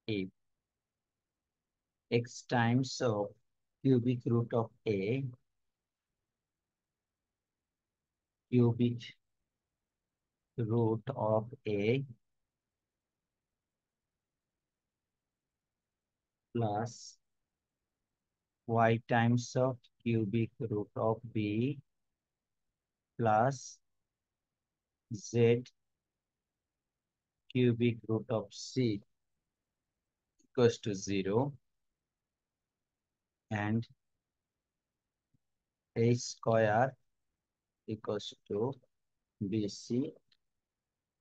if x times of cubic root of a cubic root of a plus y times of cubic root of b plus z cubic root of c equals to 0, and a square equals to bc.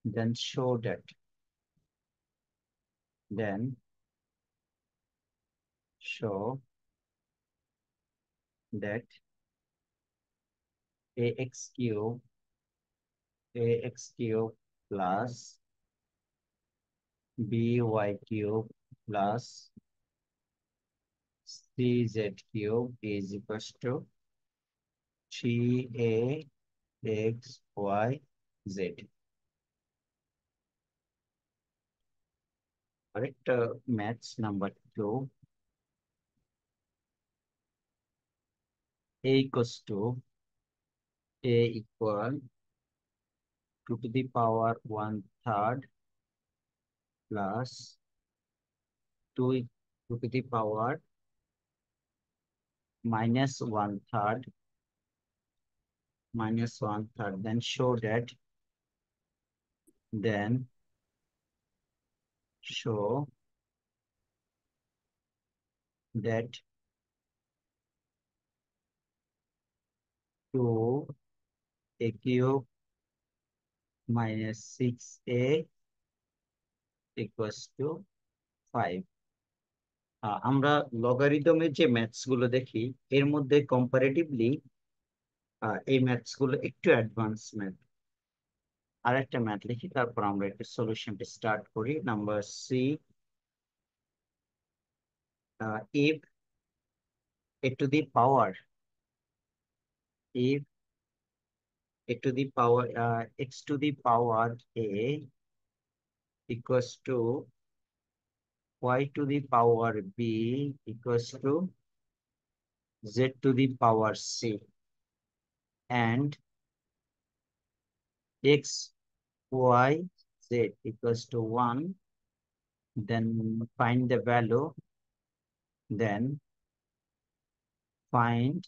Then show that then show that ax cube plus by cube plus cz cube is equals to 3ax y z. Correct. Maths number 2. A equals to a equal 2 to the power 1/3 plus 2 to the power minus 1/3. Then show that then show that 2a cube minus 6a equals to 5. আমরা লগারিদমের যে maths গুলো দেখি এর মধ্যে comparatively এই maths গুলো একটু advance math. আর একটা ম্যাথ লিখি, তারপর আমরা একটা সলিউশনটা স্টার্ট করি। Number C, if a to the power if a to the power x to the power a equals to y to the power b equals to z to the power c, and x y z equals to 1, then find the value, then find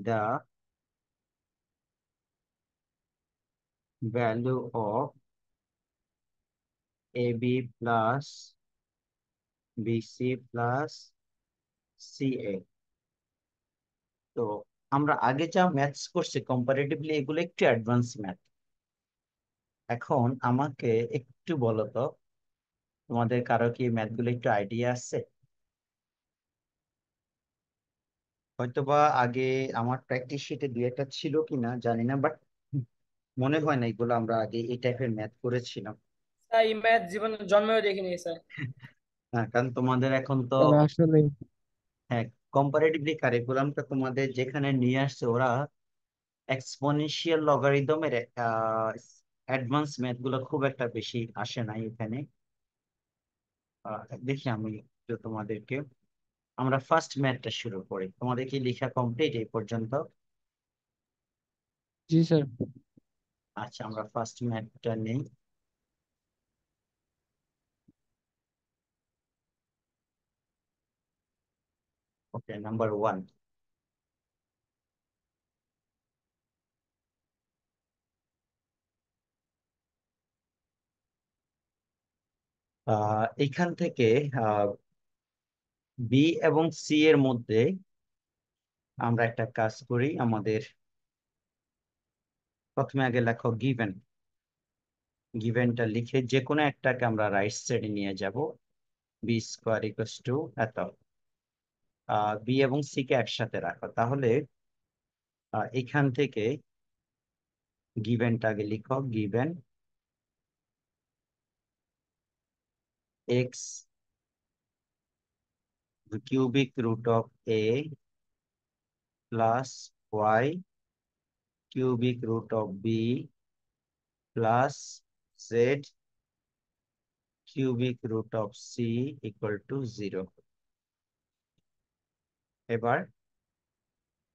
the value of ab plus bc plus ca. তো আমরা আগে যা maths করছি comparatively এগুলো একটু advance math. এখন আমাকে একটু বলো তো, তোমাদের কারো কি ম্যাথ গুলো একটু আইডিয়া আছে? হয়তোবা আগে আমার প্র্যাকটিস শিটে দুই একটা ছিল কিনা জানি না, বাট মনে হয় না এগুলো আমরা আগে এই টাইপের ম্যাথ করেছিলাম। তাই ম্যাথ জীবনে জন্মেও দেখিনি স্যার। হ্যাঁ, কারণ তোমাদের এখন তো স্যার আসলে হ্যাঁ কম্পারেটিভলি কারিকুলামটা তোমাদের যেখানে নিয়ে আসছে ওরা এক্সপোনেনশিয়াল লগারিদমের অ্যাডভান্স ম্যাথ গুলো খুব একটা বেশি আসে নাই এখানে। দেখি আমি একটু তোমাদেরকে, আমরা ফার্স্ট ম্যাথটা শুরু করি। তোমাদের কি লেখা কমপ্লিট এই পর্যন্ত? জি স্যার। আচ্ছা, আমরা ফার্স্ট ম্যাথটা নেই। ওকে, নাম্বার 1। এখান থেকে বি এবং সি এর মধ্যে আমরা একটা কাজ করি। আমাদের প্রথমে আগে লেখো গিভেন। গিভেনটা লিখে যে কোনো একটাকে আমরা রাইট সাইডে নিয়ে যাব। বি স্কোয়ার ইকুয়ালস টু এত। বি এবং সি কে একসাথে রাখো, তাহলে এখান থেকে গিভেনটা আগে লিখো। Given x cubic root of a plus y cubic root of b plus z cubic root of c equal to 0। এবার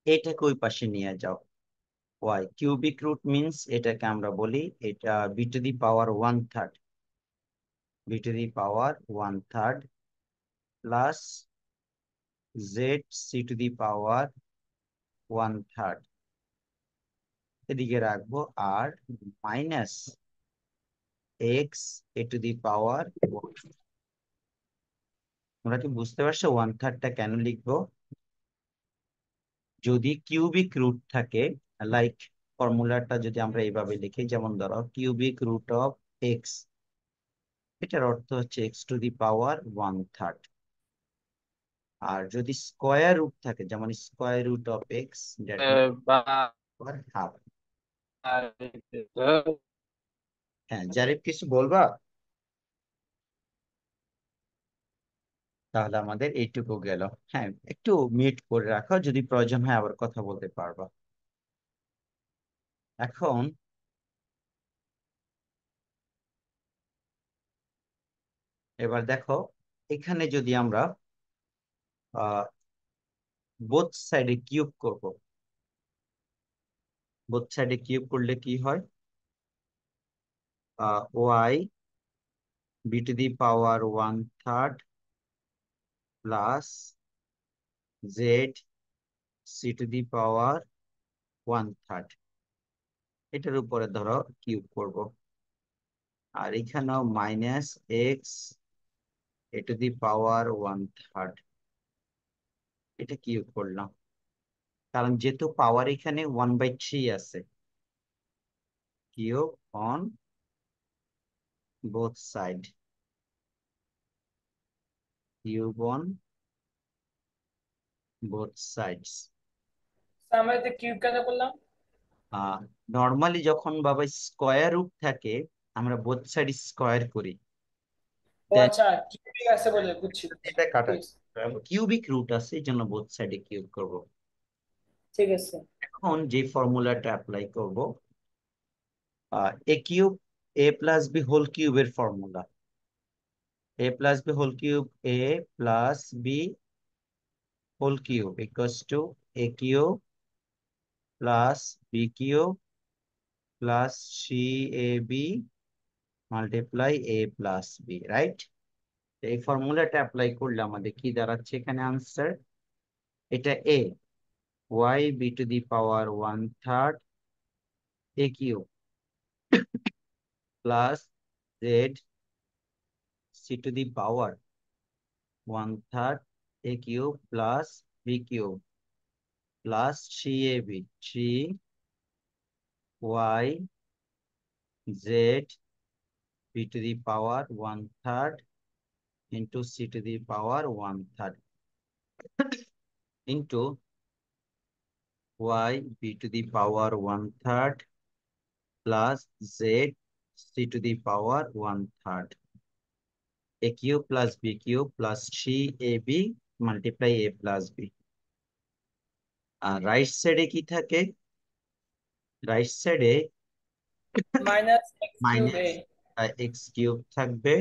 এটাকে ওই পাশে নিয়ে যাও। y cubic root means এটাকে আমরা বলি এটা b to the power 1/3, b to the power 1/3 plus z c to the power 1/3 এদিকে রাখবো, আর minus x a to the power 1। তোমরা কি বুঝতে পারছো 1/3টা কেন লিখবো? যদি কিউবিক রুট থাকে, লাইক ফর্মুলাটা যদি আমরা এইভাবে লিখি, যেমন ধরো কিউবিক রুট অফ এক্স, এটার অর্থ হচ্ছে এক্স টু দি পাওয়ার 1/3। আর যদি স্কোয়ার রুট থাকে, যেমন square root of X, that বা মিনস হাফ। হ্যাঁ, জারিফ কিছু বলবা? তাহলে আমাদের এইটুকু গেল। হ্যাঁ, একটু মিউট করে রাখো, যদি প্রয়োজন হয় আবার কথা বলতে পারবা। এখন এবার দেখো, এখানে যদি আমরা বোথ সাইডে কিউব করব, বোথ সাইডে কিউব করলে কি হয়? Y B to the power 1/3 plus z C to the power 1/3, এটার উপরে ধরো কিউব করব। আর এখানেও minus x a to the power 1/3, এটা কিউব করলাম। কারণ যেহেতু পাওয়ার এখানে 1/3 আছে, cube on both side, cube on both sides. আমরা এতে কিউব কেন করলাম? নর্মালি যখন বাবা স্কোয়ার রুট থাকে, আমরা বোথ সাইড স্কোয়ার করি, ও দেন আচ্ছা, কিউবিক আছে বলে বুঝছি বুঝছি। এটা কাটা। ঠিক আছে। কিউবিক রুট আছে, এই জন্য বোথ সাইডে কিউব করব। ঠিক আছে। এখন যে ফর্মুলাটা অ্যাপ্লাই করব, A cube A plus B whole কিউবের formula, A plus B whole cube, A plus B whole cube equals to A cube plus B cube plus C A B multiply A plus B, right? এই ফর্মুলাটা apply করলে আমাদের কি দাঁড়াচ্ছে এখানে answer? এটা a y B to the power 1/3 a cube plus z C to the power 1/3 a cube plus B cube plus three a b, three y z b to the power 1/3 into c to the power 1/3 into y B to the power 1/3 plus z C to the power 1/3 a cube plus b cube plus 3ab multiply a plus b। আর right সাইডে কি থাকে? Right সাইডে minus X cube A. Minus X cube থাকবে,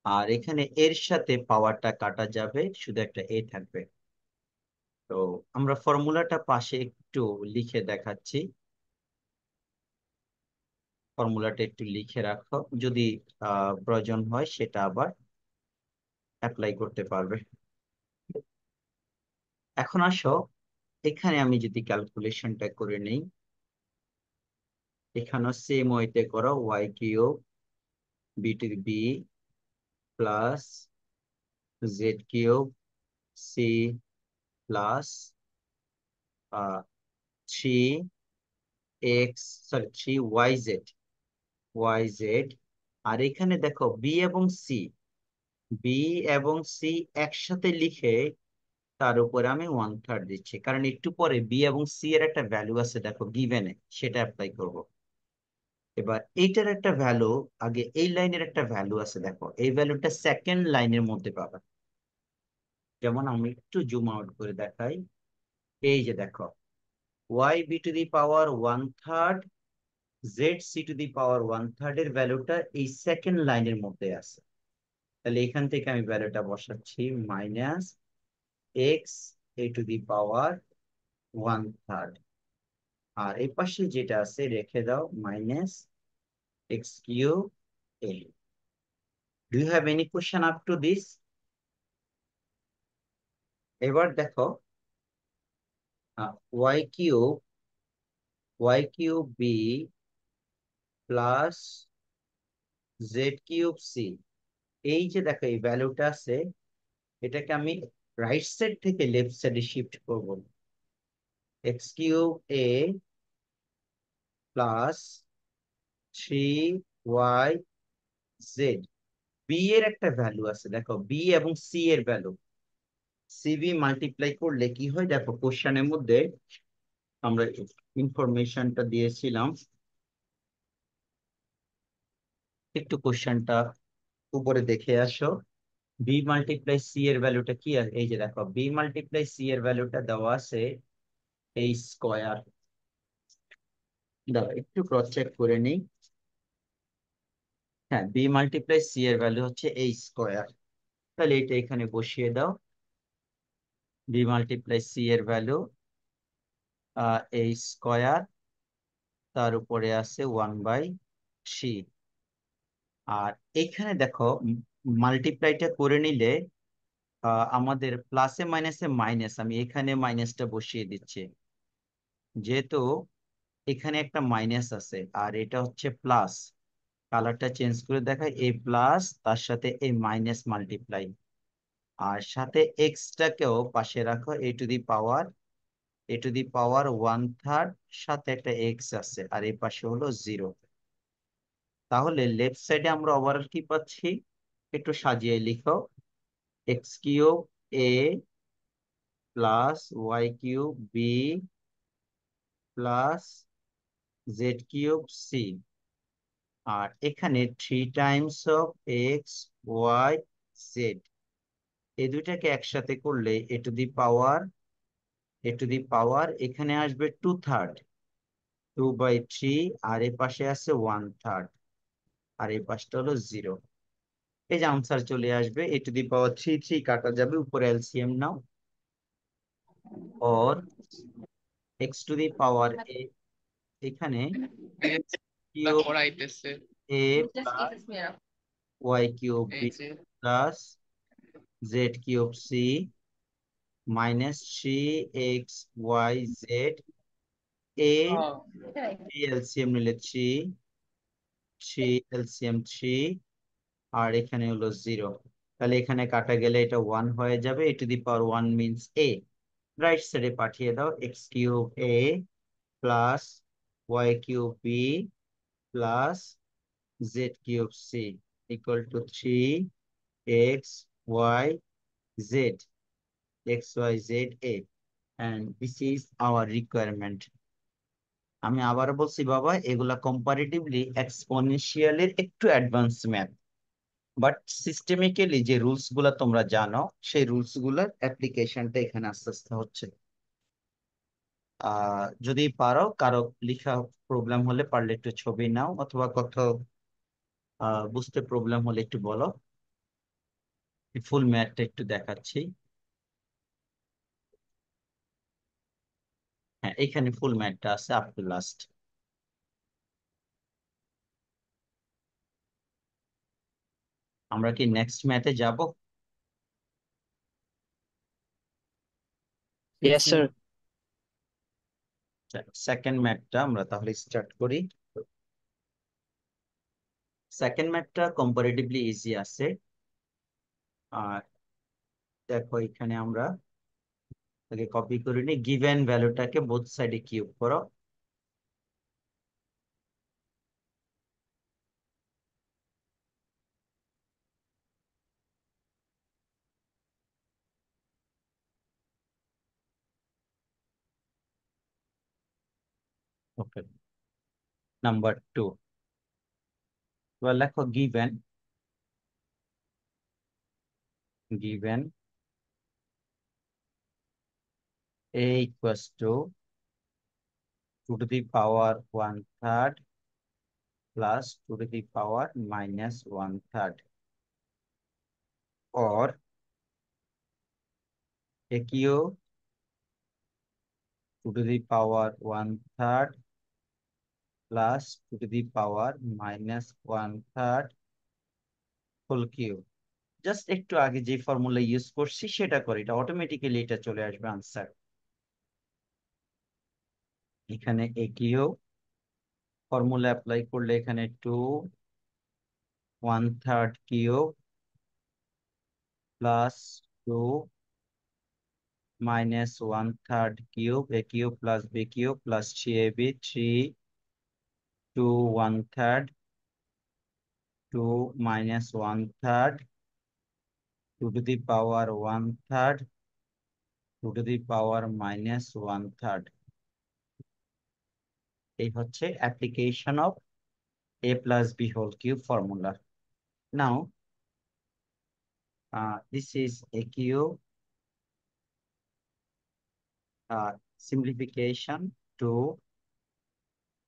আর এখানে এর সাথে পাওয়ারটা কাটা যাবে, শুধু একটা এ থাকবে। তো আমরা ফর্মুলাটা পাশে একটু লিখে দেখাচ্ছি, ফর্মুলাটা একটু লিখে রাখো, যদি প্রয়োজন হয় সেটা আবার অ্যাপ্লাই করতে পারবে। এখন আসো, এখানে আমি যদি ক্যালকুলেশনটা করে নেই, এখানেও সেম ওয়েতে করো, y cube b to b plus Z cube c plus three x, sorry three y z, y z. আর এখানে দেখো বি এবং সি, বি এবং সি একসাথে লিখে তার উপরে আমি 1/3 দিচ্ছি, কারণ একটু পরে বি এবং সি এর একটা ভ্যালু আছে দেখো গিভেনে, সেটা অ্যাপ্লাই করব। এবার এইটার একটা ভ্যালু, আগে এই লাইনের একটা ভ্যালু আছে দেখো, এই ভ্যালুটা সেকেন্ড লাইনের মধ্যে পাবা। যেমন আমি একটু জুম আউট করে দেখাই, এই যে দেখো Y B to the power 1/3 Z C to the power one third এর ভ্যালুটা এই সেকেন্ড লাইনের মধ্যে আছে। তাহলে এখান থেকে আমি ভ্যালুটা বসাচ্ছি minus x a to the power one third, আর এই পাশে যেটা আছে রেখে দাও minus x q a. Do you have any question up to this? এবার দেখো y cube b plus Z cube c, এই যে দেখো এই ভ্যালুটা আছে, এটাকে আমি রাইট সাইড থেকে লেফট সাইডে শিফট করব। এক্স কিউব এ প্লাস 3y z, বি এর একটা ভ্যালু আছে, দেখো বি এবং সি এর ভ্যালু, সিবি মাল্টিপ্লাই করলে কি হয় দেখো, কোশ্চেনের মধ্যে আমরা ইনফরমেশনটা দিয়েছিলাম, একটু কোশ্চেনটা উপরে দেখে আসো। বি মাল্টিপ্লাই সি এর ভ্যালুটা কি আছে, এই যে দেখো বি মাল্টিপ্লাই সি এর ভ্যালুটা দেওয়া আছে এই স্কোয়ার। দাও একটু ক্রস চেক করে নিই। হ্যাঁ, বি মাল্টিপ্লাই সি এর ভ্যালু হচ্ছে এই স্কোয়ার। তাহলে এটা এখানে বসিয়ে দাও। বি মাল্টিপ্লাই সি এর ভ্যালু এই স্কোয়ার, তার উপরে আছে 1/3। আর এখানে দেখো মাল্টিপ্লাইটা করে নিলে আমাদের প্লাসে মাইনাসে মাইনাস, আমি এখানে মাইনাসটা বসিয়ে দিচ্ছি, যেহেতু এখানে একটা মাইনাস আছে আর এটা হচ্ছে প্লাস। কালারটা চেঞ্জ করে দেখায়, এ প্লাস তার সাথে এই মাইনাস মাল্টিপ্লাই, আর সাথে এক্সটাকেও পাশে রাখো, a to the power one third, সাথে একটা এক্স আছে আর এই পাশে হলো 0। তাহলে লেফট সাইডে আমরা ওভারঅল কি পাচ্ছি, একটু সাজিয়ে লিখো, এক্স কিউব এ plus Y cube b plus Z cube c, আর এখানে 3 times of x y z, এই দুইটাকে একসাথে করলে এ টু দি পাওয়ার এখানে আসবে 2/3, 2/3, আর এ পাশে আছে 1/3, আর এই পাশটা হলো 0। এই যে আনসার চলে আসবে, এ টু দি পাওয়ার 3 কাটা যাবে, উপরে এলসিএম নাও, और x two the power A, এখানে কিউব পড়াইতেছে এ প্লাস ওয়াই কিউব এই বি যে plus Z cube C minus 3xyz, এ এলসিএম নিলে 3 আর এখানে হলো 0। তাহলে এখানে কাটা গেলে এটা 1 হয়ে যাবে, a to the power 1 means a. Right সাইডে পাঠিয়ে দাও, x cube A plus Y cube b plus Z cube c equal to 3xyz, xyz a, and this is our requirement. আমি আবারও বলছি বাবা, এগুলা কম্পারেটিভলি এক্সপোনেনশিয়ালের একটু অ্যাডভান্স ম্যাথ, বাট সিস্টেমিক্যালি যে রুলস গুলা তোমরা জানো, সেই রুলস গুলার অ্যাপ্লিকেশনটা এখানে আস্তে আস্তে হচ্ছে। যদি পারো, কারো লেখা প্রবলেম হলে পারলে একটু ছবি নাও, অথবা কোথাও বুঝতে প্রবলেম হলে একটু বলো। ফুল ম্যাথটা একটু দেখাচ্ছি। হ্যাঁ, এখানে ফুল ম্যাথটা আছে আপ টু লাস্ট। আমরা কি নেক্সট ম্যাথে যাব? Yes, sir. সেকেন্ড ম্যাথটা আমরা তাহলে স্টার্ট করি। সেকেন্ড ম্যাথটা কম্পারেটিভলি ইজি আছে। আর দেখো এখানে আমরা আগে কপি করে নিই, গিভেন ভ্যালুটাকে বোথ সাইডে কিউব করো। ওকে, নাম্বার 2, এবার লেখো given a equals to 2 to the power 1/3 plus 2 to the power minus 1/3, or a cube 2 to the power 1/3 plus 2 to the power minus 1/3 whole cube. Just একটু আগে যে formula use করছি সেটা করে, এটা অটোমেটিক্যালি এটা চলে আসবে আনসার। এখানে এ কিউব ফর্মুলা অ্যাপ্লাই করলে এখানে 2 1/3 cube plus 2 minus 1/3 cube, a cube plus b cube plus 3ab, 3 2 1/3, 2 minus 1/3, 2 to the power 1/3, 2 to the power minus 1/3। এই হচ্ছে application of a plus b whole cube formula. Now, this is a cube, simplification, 2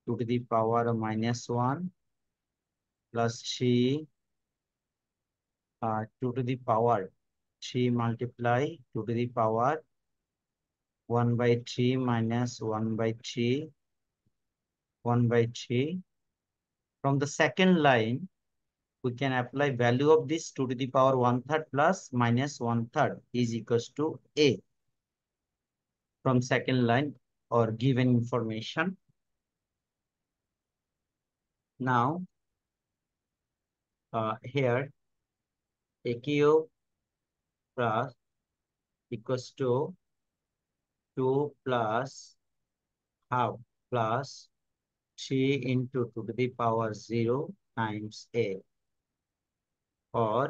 to the power minus 1 plus 3, 2 to the power 3 multiply 2 to the power 1/3 minus 1/3, 1/3. From the second line, we can apply value of this 2 to the power 1/3 plus minus 1/3 is equals to a from second line or given information. Now, here a cube plus equals to 2 plus half plus 3 into 2 to the power 0 times a, or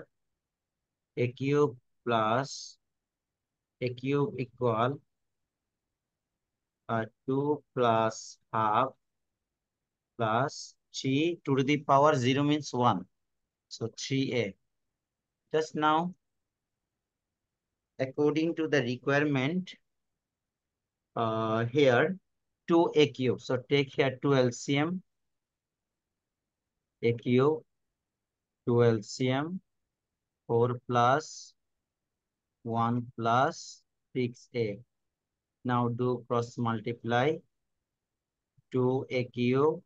a cube plus a cube equal 2 plus half plus 3 2 to the power 0 means 1. So 3a. Just now, according to the requirement, here 2a cube. So take here 2 LCM, a cube, 2 LCM, 4 plus 1 plus 6a. Now do cross multiply. 2a cube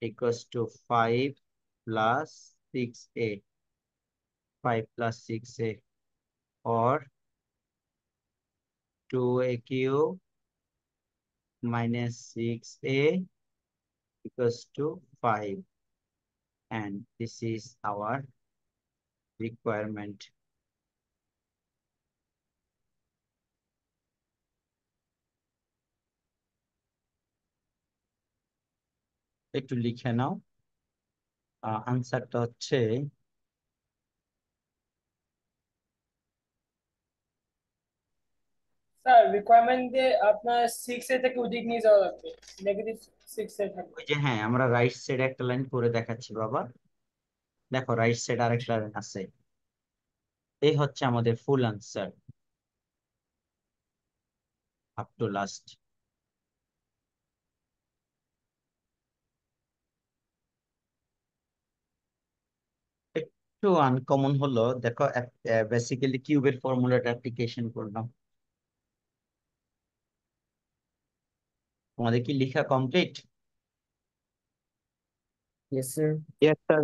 equals to 5 plus 6a. 5 plus 6a, or 2a cube minus 6a equals to 5. And this is our requirement. একটু লিখে নাও, আনসারটা হচ্ছে sir requirement দিয়ে আপনার 6 এ থেকে ওদিক নিয়ে যাওয়া লাগবে, নেগেটিভ 6 এ থাকবে। ওই যে, হ্যাঁ আমরা রাইট সাইড একটা লাইন করে দেখাচ্ছি বাবা। দেখো রাইট সাইড আরেকটা লাইন আছে। এই হচ্ছে আমাদের ফুল আনসার আপ টু লাস্ট। একটু আনকমন হলো, দেখো বেসিক্যালি কিউবের ফর্মুলাটা অ্যাপ্লিকেশন করলাম। তোমাদের কি লেখা complete? Yes, sir. Yes, sir.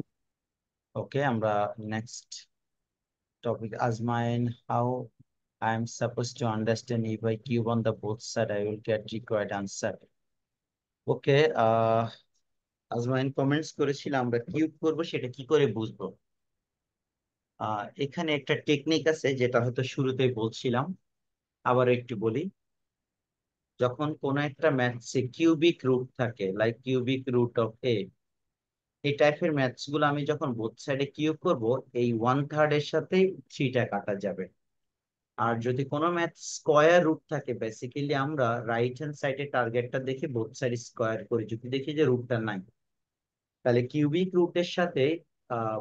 ওকে, আমরা next topic. Azmain, how I am supposed to understand if I cube on the both side, I will get required answer. Okay, আজমাইন কমেন্টস করেছিল আমরা কিউব করব, সেটা কি করে বুঝবো? এখানে একটা টেকনিক আছে যেটা হয়তো শুরুতেই বলছিলাম, আবার একটু বলি। যখন কোন একটা ম্যাথসে কিউবিক রুট থাকে, লাইক কিউবিক রুট অফ এ, এই টাইপের ম্যাথস গুলো আমি যখন বোথ সাইডে কিউব করব, এই 1/3 এর সাথে 3টা কাটা যাবে। আর যদি কোনো ম্যাথ স্কয়ার রুট থাকে, বেসিক্যালি আমরা রাইট হ্যান্ড সাইডে টার্গেটটা দেখে বোথ সাইড স্কয়ার করি। যদি দেখি যে রুটটা নাই, তাহলে কিউবিক রুটের সাথে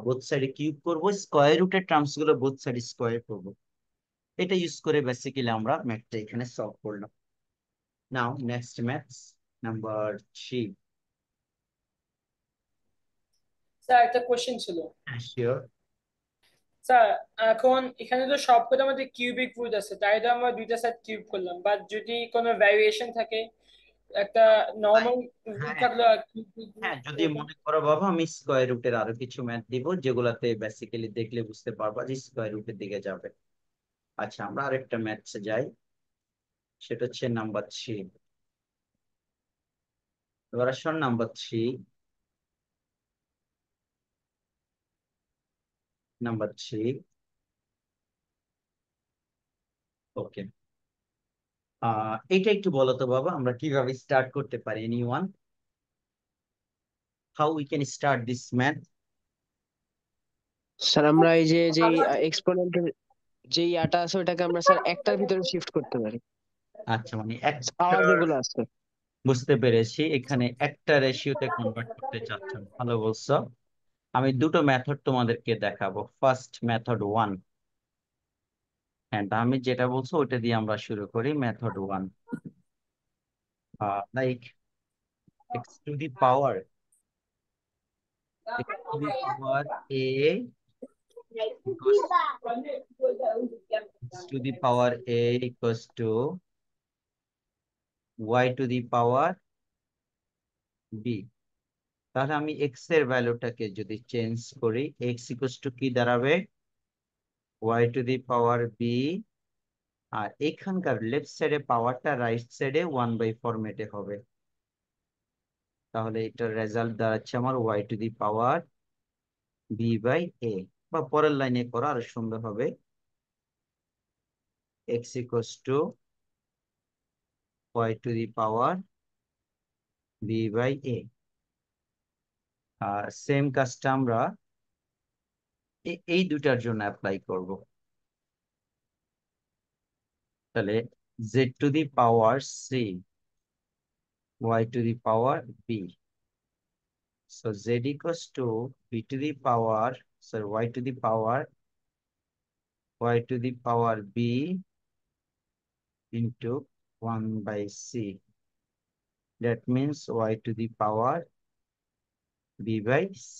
বোথ সাইডে কিউব করব, স্কয়ার রুটের টার্মস গুলো বোথ সাইড স্কয়ার করব। এটা ইউজ করে বেসিক্যালি আমরা ম্যাথটা এখানে সলভ করলাম। নাও নেক্সট ম্যাথস নাম্বার 3. স্যার একটা কোশ্চেন ছিল। শিওর। স্যার এখন এখানে তো সবকটা আমাদের কিউবিক রুট আছে, তাই তো আমরা দুইটা সাইড কিউব করলাম, বাট যদি কোনো ভ্যারিয়েশন থাকে, একটা নর্মাল রুট হ্যাঁ, থাকলো আর কিউবিক রুট হ্যাঁ, যদি এরকম। মনে করো বাবা আমি স্কোয়ার রুটের আরো কিছু ম্যাথ দিব যেগুলাতে বেসিক্যালি দেখলে বুঝতে পারবা যে স্কোয়ার রুটের দিকে যাবে। আচ্ছা, আমরা আরেকটা ম্যাথসে যাই, সেটা হচ্ছে নাম্বার 3। এবার আসুন নাম্বার 3। নাম্বার 3। ওকে। এটা একটু বলো তো বাবা, আমরা কিভাবে স্টার্ট করতে পারি? Anyone, how we can start this math? Sir আমরা এই যে যেই এক্সপোনেন্টের যেই আটা আছে ওটাকে আমরা স্যার একটার ভিতরে শিফট করতে পারি, আচ্ছা, মানে একটা, পাওয়ার যেগুলো আছে। বুঝতে পেরেছি, এখানে একটা রেশিওতে কনভার্ট করতে চাচ্ছেন, ভালো বলছো। আমি দুটো মেথড তোমাদেরকে দেখাবো। ফার্স্ট মেথড 1, হ্যাঁ আমি যেটা বলছো ওইটা দিয়ে আমরা শুরু করি। Method 1, like x to the power a equals y to the power b। তাহলে আমি এক্স এর ভ্যালুটাকে যদি চেঞ্জ করি, এক্স ইকুয়ালস টু কি দাঁড়াবে? y to the power b। আর এখানকার লেফট সাইডে পাওয়ারটা রাইট সাইডে 1/4 ফরম্যাটে হবে। তাহলে এটার রেজাল্ট দাঁড়াচ্ছে আমার y to the power b/a। বা পরের লাইনে করা আরো সুন্দর হবে, x equals to y to the power b/a। আর সেম কাজটা আমরা এই দুটার জন্য অ্যাপ্লাই করব। তাহলে z to the power c, y to the power b। So z equals to b to the power, sorry, y to the power b into 1/c। That means y to the power b/c।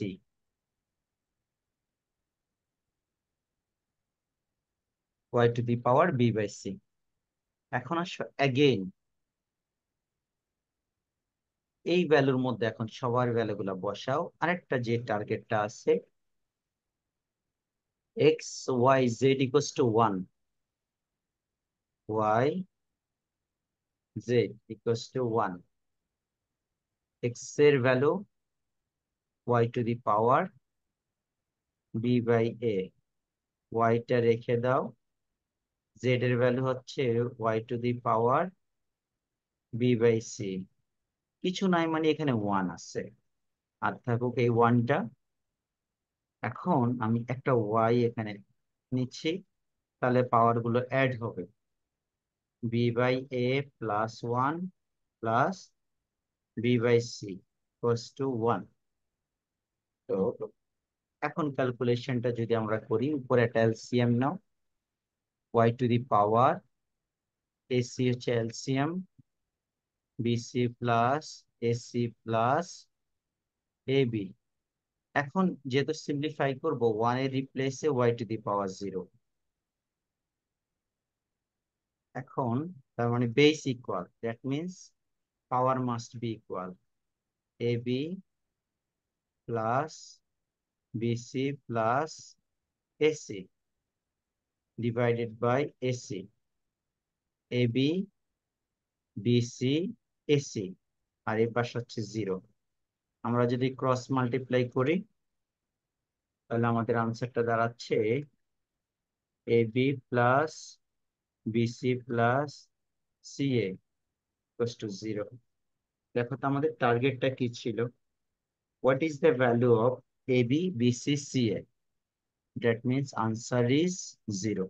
y to the power b/c। এখন আসো again এই ভ্যালুর মধ্যে এখন সবার ভ্যালুগুলো বসাও। আরেকটা যে টার্গেটটা আছে, x y z equals to 1, y z equals to 1, x এর value y to the power b/a, y টা রেখে দাও, z এর ভ্যালু হচ্ছে y to the power b/c। কিছু নাই মানে এখানে 1 আছে, আর থাকুক এই 1টা। এখন আমি একটা y এখানে নিচ্ছি, তাহলে পাওয়ার গুলো অ্যাড হবে, b/a plus 1 plus b/c equals to 1। তো এখন ক্যালকুলেশনটা যদি আমরা করি, উপরে একটা LCM now, y two the power ac হচ্ছে LCM, bc plus ac plus ab। এখন যেহেতু সিম্পলিফাই করবো, 1 এর রিপ্লেসে y টু দি পাওয়ার 0। এখন তার মানে base equal, that means power must be equal ab plus bc plus ac divided by ac, ab bc ac, আর এই পাশে হচ্ছে 0। আমরা যদি ক্রস মাল্টিপ্লাই করি, তাহলে আমাদের আনসারটা দাঁড়াচ্ছে ab plus bc plus ca equals to 0। দেখো তো আমাদের টার্গেটটা কি ছিল? What is the value of ab bc ca? That means answer is 0।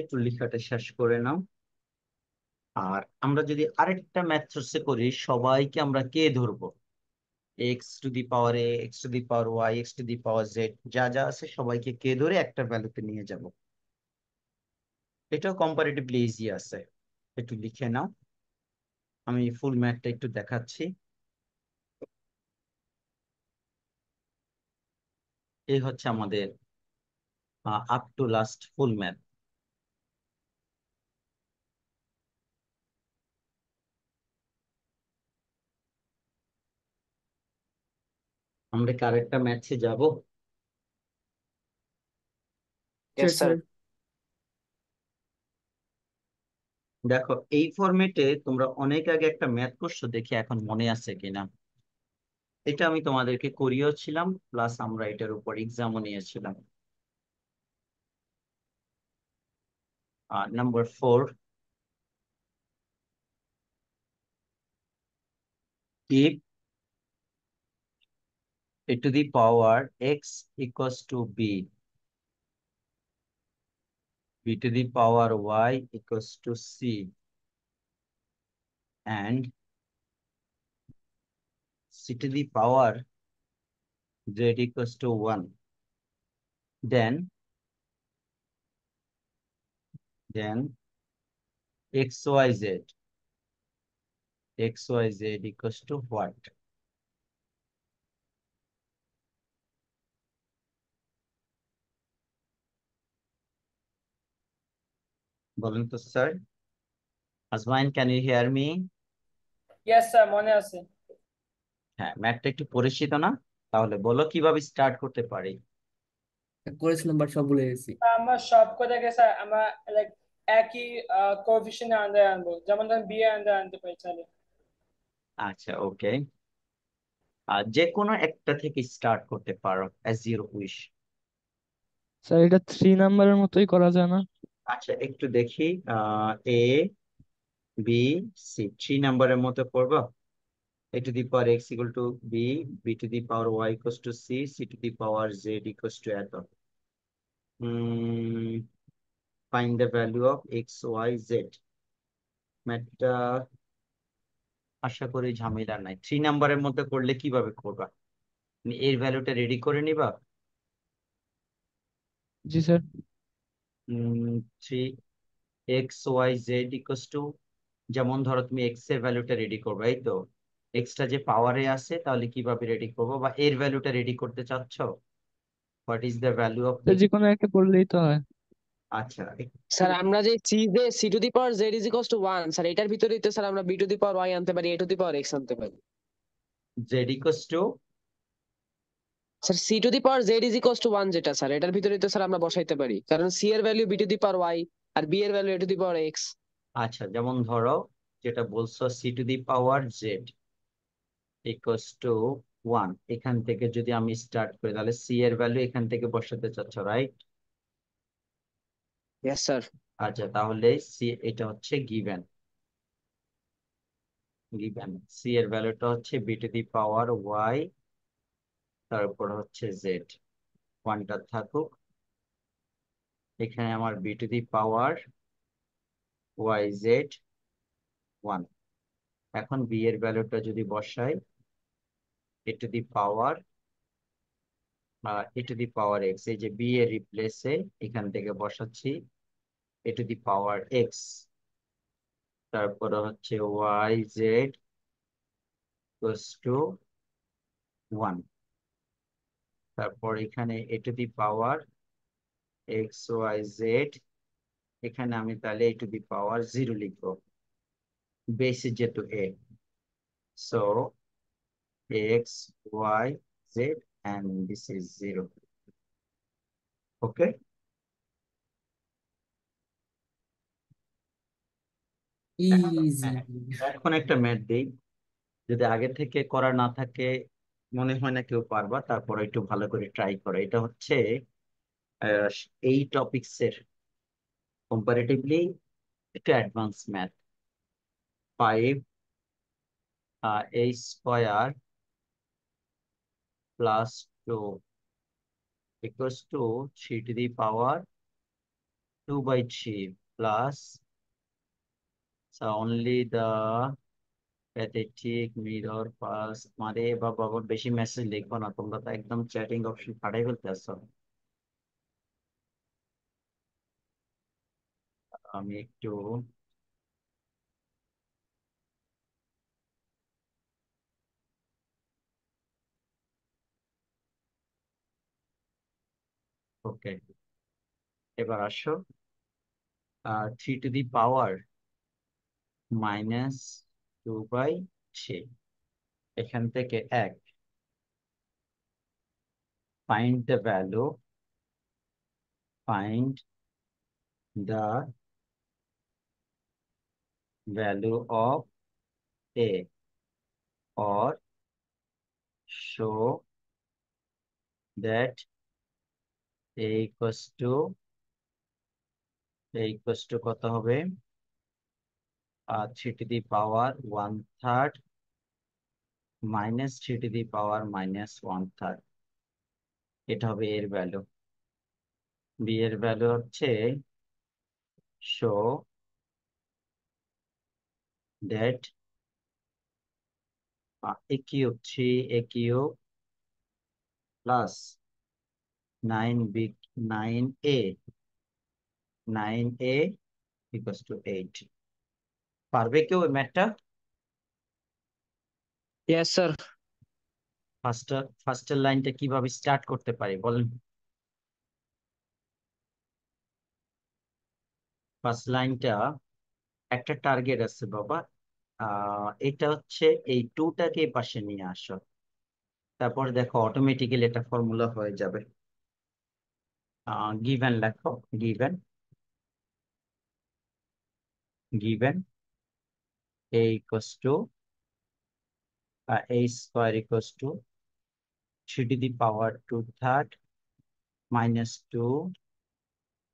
একটু লেখাটা শেষ করে নাও। আর আমরা যদি আরেকটা ম্যাথডসে করি, সবাইকে আমরা কে ধরবো? X to the power A, X to the power Y, X to the power Z, যা যা আছে সবাইকে কে ধরে একটা ভ্যালুতে নিয়ে যাব। এটাও কম্পারেটিভলি ইজি আছে, একটু লিখে নাও। আমি ফুল ম্যাথটা একটু দেখাচ্ছি। এই হচ্ছে আমাদের up to last full math. আমরা কি আরেকটা ম্যাথে যাব? Yes sir. দেখো, এই ফরম্যাটে তোমরা অনেক আগে একটা ম্যাথ করছো, দেখি এখন মনে আছে কিনা। এটা আমি তোমাদেরকে করিয়েও ছিলাম, প্লাস আমরা এটার উপর এক্সামও নিয়েছিলাম। Number 4, if a to the power x equals to b to the power y equals to c, and c to the power z equals to 1, then xyz equals to what? বলেন তো sir. Azmain, can you hear me? Yes sir, মনে আছে। হ্যাঁ, ম্যাথটা একটু পরিচিত না? তাহলে বলো কিভাবে স্টার্ট করতে পারি। করেছিলাম বাট সব ভুলে গেছি। আমরা সব কথা স্যার আমরা লাইক একই কোএফিসিয়েন্টের আন্ডারে আনবো, যেমন ধরেন বি এর আন্ডারে আনতে পারি তাহলে। আচ্ছা, ওকে। আর যে কোনো একটা থেকে স্টার্ট করতে পারো, অ্যাজ ইউর উইশ। স্যার এটা 3 নাম্বারের মতোই করা যায় না? আচ্ছা, একটু দেখি। এ বি সি 3 নাম্বারের মতো করবো। a to the power x equal to b to the power y equals to c to the power z equals to এত। Find the value of x, y, z. ম্যাথটা আশা করি ঝামেলা নাই। 3 নাম্বারের মধ্যে করলে কিভাবে করবা? এর ভ্যালুটা রেডি করে নিবা। জি sir. 3 x y z equals to, যেমন ধরো তুমি এক্স এর ভ্যালুটা রেডি করবে, এই তো এক্সটা যে পাওয়ারে আছে, তাহলে কিভাবে রেডি করবো, বা এর ভ্যালুটা রেডি করতে চাচ্ছ? What is the value of sir x? যে কোনো একটা করলেই তো হয়। আচ্ছা, স্যার আমরা যে C to the power Z is equals to 1, sir এটার ভিতরেই তো স্যার আমরা B to the power Y আনতে পারি, A to the power X আনতে পারি। Z equals to, sir C to the power Z is equals to 1 যেটা sir, এটার ভিতরেই তো স্যার আমরা বসাইতে পারি, কারণ সি এর value b to the power y আর বি এর value a to the power x. আচ্ছা যেমন ধরো যেটা বলছো c to the power z equals to 1, এখান থেকে যদি আমি স্টার্ট করি, তাহলে সি এর ভ্যালু এখান থেকে বসাতে চাচ্ছ, রাইট? Yes sir. আচ্ছা, তাহলে সি এটা হচ্ছে গিভেন সি এর ভ্যালুটা হচ্ছে B to the power Y, তারপর হচ্ছে জেড। ওয়ানটা থাকুক, এখানে আমার B to the power Y Z 1। এখন বি এর ভ্যালুটা যদি বসাই, এ টু দি পাওয়ার এক্স, এই যে বি এর রিপ্লেসে এখান থেকে বসাচ্ছি এ টু দি পাওয়ার এক্স, তারপরে হচ্ছে ওয়াই জেড ইকুয়ালস টু 1। তারপর এখানে a to the power x y z, এখানে আমি তাহলে এ টু দি পাওয়ার 0 লিখবো, বেস is যেহেতু a, so x y z and this is 0. Okay, easy. এখন একটা ম্যাথ দেই, যদি আগে থেকে করা না থাকে, মনে হয় না কেউ পারবা, তারপর একটু ভালো করে ট্রাই করো। এটা হচ্ছে আহ, এই টপিকস এর কম্পারেটিভলি একটু advance math. 5 a² plus 2 equals to 3 to the power 2/3 plus, so only the pathetic mirror pass মানে বাবা, বেশি মেসেজ লিখবো না, তোমরা তো একদম চ্যাটিং অপশন ফাটাই ফেলতে আসো। আমি একটু ওকে, এবার আসো 3 to the power -2/3, এখান থেকে 1, find the value of a or show that a equals to কত হবে 3 to the power 1/3 -3 to the power -1/3, এটা হবে এর ভ্যালু। বি এর ভ্যালু হচ্ছে show that a cube 3a³ plus 9a 8 পারবে কেউ এই ম্যাথটা? Yes sir. ফার্স্টের লাইনটা কিভাবে স্টার্ট করতে পারি বলেন? ফার্স্ট লাইনটা একটা টার্গেট আছে বাবা, এটা হচ্ছে এই 2টাকে পাশে নিয়ে আসো, তারপর দেখো অটোমেটিক্যালি এটা ফর্মুলা হয়ে যাবে। গিভেন লেখো, given a equals to a square equals to 3 to the power 2/3 -2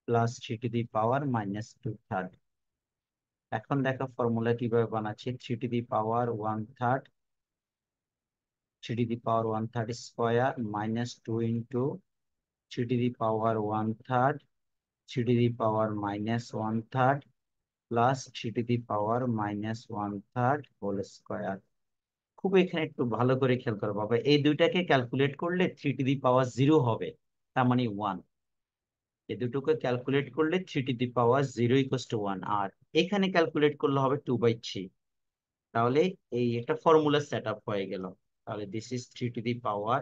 plus 3 to the power -2/3। এখন দেখো ফর্মুলা কিভাবে বানাচ্ছি, 3 to the power 1/3 3 to the power 1/3 square -2 into 3 to the power 1/3 3 to the power -1/3 plus 3 to the power -1/3 whole square. খুব এখানে একটু ভালো করে খেয়াল করো বাবা, এই দুইটাকে ক্যালকুলেট করলে 3 to the power 0 হবে, তার মানে 1। এই দুটোকে ক্যালকুলেট করলে 3 to the power 0 equals to 1, আর এখানে ক্যালকুলেট করলে হবে 2/3। তাহলে এই একটা ফর্মুলা সেট আপ হয়ে গেল। তাহলে this is 3 to the power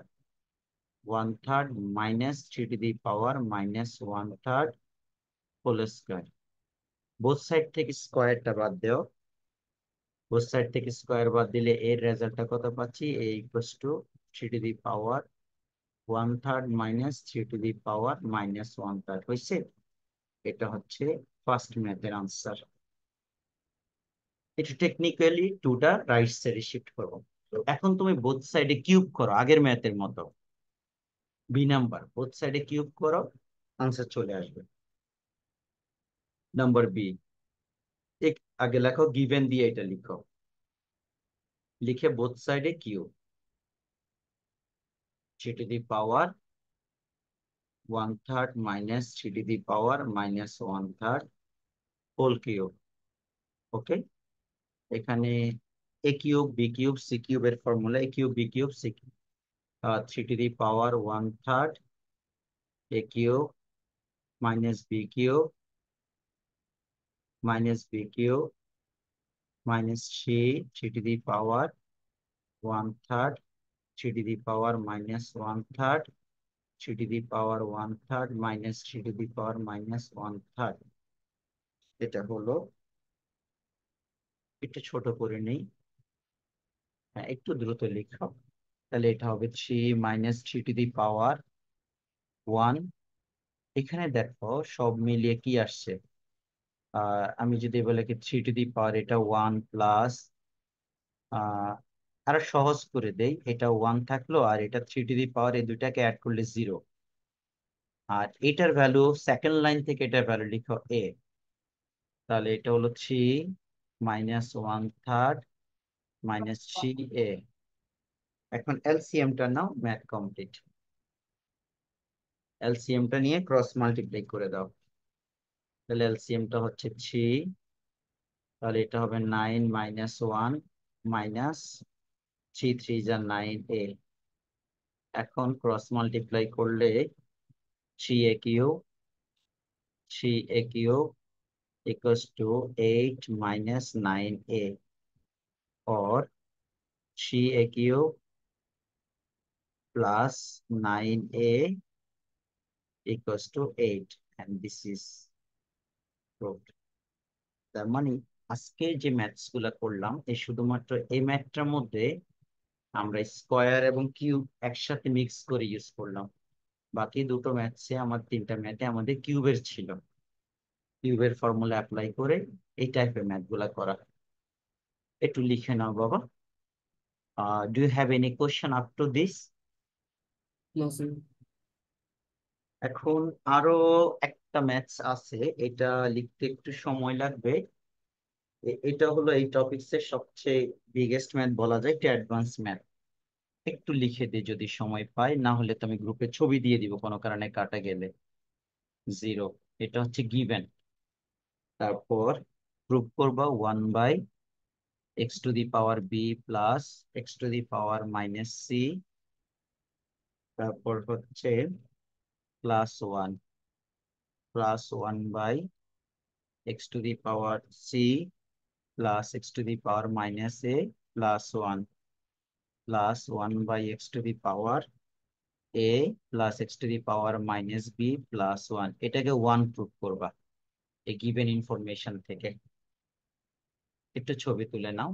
1/3 -3 to the power -1/3 whole square. Both side থেকে স্কোয়ারটা বাদ দেও, বোথ সাইড থেকে স্কোয়ার বাদ দিলে এর রেজাল্টটা কত পাচ্ছি, a equals to 3 to the power 1/3 -3 to the power -1/3 হয়েছে। এটা হচ্ছে ফার্স্ট ম্যাথের আনসার। এটা টেকনিক্যালি 2টা রাইট সাইডে শিফট করবো। এখন তুমি বোথ সাইডে কিউব করো আগের ম্যাথের মতো, বি নাম্বার বোথ সাইডে কিউব করো, আনসার চলে আসবে। নাম্বার বি, আগে লেখো গিভেন দিয়ে এটা লিখো, লিখে বোথ সাইডে cube 3 to the power 1/3 -3 to the power -1/3 whole cube. Okay, এখানে a cube b cube c কিউবের formula a cube b cube c cube 3 to the power 1/3 a cube b cube b cube -3 3 to the power 1/3 3 to the power 1/3 -3 to the power -1/3। এটা হলো, একটু ছোট করে নেই, হ্যাঁ একটু দ্রুত লিখো। তাহলে এটা হবে 3 - 3 to the power 1। এখানে দেখো সব মিলিয়ে কি আসছে, আমি যদি বলে কি 3 to the power এটা 1 প্লাস আরো সহজ করে দেই, এটা 1 থাকলো আর এটা 3 to the power এই দুইটাকে অ্যাড করলে 0, আর এটার ভ্যালু সেকেন্ড লাইন থেকে এটার ভ্যালু লিখো a, তাহলে এটা হলো 3 -1/3 -3a। এখন এলসিএমটা নাও, ম্যাথ কমপ্লিট। এলসিএমটা নিয়ে ক্রস মাল্টিপ্লাই করে দাও, তাহলে এলসিএমটা হচ্ছে 3, তাহলে এটা হবে 9 -1 মাইনাস 3 3 যা 9a। এখন ক্রস মাল্টিপ্লাই করলে 3a³ equals to 8 -9a, or 3a³ plus 9a equals to 8 and this is proved. তার মানে আজকে যে ম্যাথস গুলা করলাম এই শুধুমাত্র এই ম্যাথটার মধ্যে আমরা স্কয়ার এবং কিউব একসাথে মিক্স করে ইউজ করলাম। বাকি দুটো ম্যাথসে আমার তিনটা ম্যাথে আমাদের কিউবের ছিল, কিউবের ফর্মুলা অ্যাপ্লাই করে এই টাইপের ম্যাথ গুলা করা। একটু লিখে নাও বাবা। Do you have any question up to this? No sir. এখন আরো একটা ম্যাথস আছে, এটা লিখতে একটু সময় লাগবে। এটা হলো এই টপিকস এর সবচেয়ে বিগেস্ট ম্যাথ বলা যায়, এটা অ্যাডভান্স ম্যাথ। একটু লিখে দিই যদি সময় পাই, না হলে তো আমি গ্রুপে ছবি দিয়ে দিব কোনো কারণে কাটা গেলে। 0 এটা হচ্ছে গিভেন, তারপর প্রুভ করবা 1/x⁴ প্লাস x⁻⁻c, তারপর হচ্ছে +1 plus 1/x⁻c plus x⁻⁻a plus 1 plus 1/x⁻a plus x⁻⁻b plus 1। এটাকে 1 প্রুভ করবা এই গিভেন ইনফরমেশন থেকে। একটু ছবি তুলে নাও।